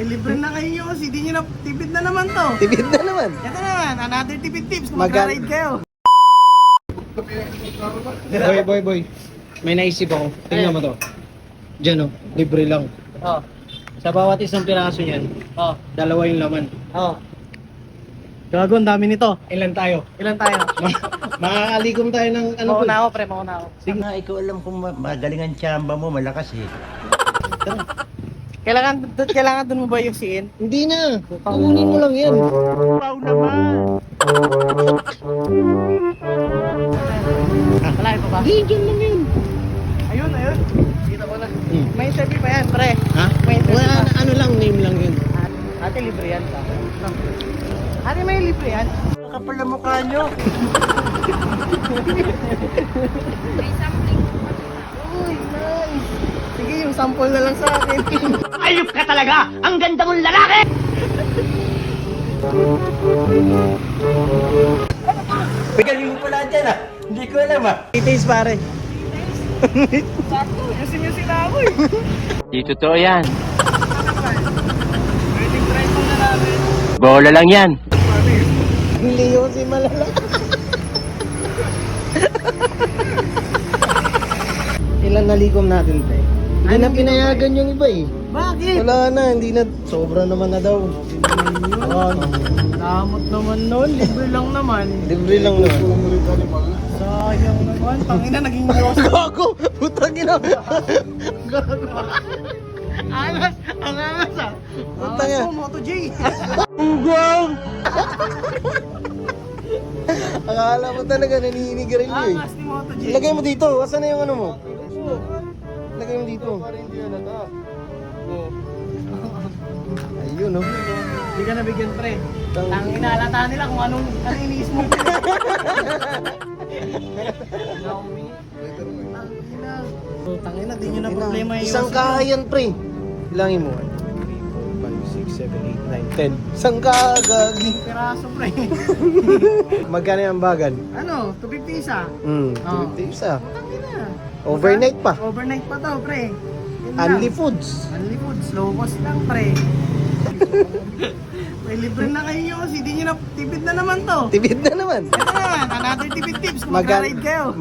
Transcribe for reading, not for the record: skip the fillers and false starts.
May libre na kayo kasi di nyo na tipid na naman to. Tipid na naman. Ito naman, another tipid tips kung Magan- mag-ride kayo. Boy. May naisip ako. Tingnan mo to. Diyan libre lang. Oh. Sa bawat isang piraso niyan, Oh. dalawa yung laman. Oh. Gago, ang dami nito. Ilan tayo? Ilan tayo? Makakalikom tayo ng ano po. Mauna ako, pre, mauna ako. Sige nga, ikaw alam kung magaling ang tsamba mo, malakas eh. Kailangan dun mo ba yung siin? Hindi na. Kukunin mo lang yan. Pau naman. Wala ito ba? Hindi, dyan lang yun. Ayun. Dito ko na. May interview pa yan, pre. Ha? May interview Wala, pa. ano lang, name lang yun. Ate, libre yan ka. Ate, may libre yan. Kapal na mukha nyo. Uy, nice. Sige, yung sample na lang sa akin. Ayup ka talaga! Ang ganda mong lalaki! May galing mo pala dyan ah. Hindi ko alam ah. Itaste, pare. Yusin na ako eh. Di totoo yan. Pwedeng try mo na namin. Bola lang yan. Leo si Malala. Ilan nalikom natin, te? Hindi na pinayagan yung iba eh. Bakit? Wala na, hindi na. Sobra naman na daw. Damot naman nun. Libre lang naman. Libre lang na. Sayang naman. Tangina, naging Diyos. Gago! Putang ina! Gago. Angas. Ang angas ah. Putang ina. Angas mo, Moto J. Akala mo talaga naninigarilyo eh. Angas ni Moto J. Ilagay mo dito. Asan na yung ano mo? Ilagay mo dito. Ayun oh. Hindi ka nabigyan, pre. Ang inaalata nila kung anong iniis mo. Tangina, di nyo na problema yung Isang kahayan pre. Ilangin mo. 1, 2, 3, 4, 5, 6, 7, 8, 9, 10. Isang kagagi. piraso, pre. Magkano yung bagan? Ano? 250 isa? Hmm, Oh. 250 isa. Tangina. Overnight pa. Overnight pa to, pre. Yun lang. Only foods. Only food. Slow cost lang, pre. May libre na kayo kasi di nyo na tipid na naman to. Tipid na naman. Ito naman, another tipid tips kung Magan- mag-ride kayo.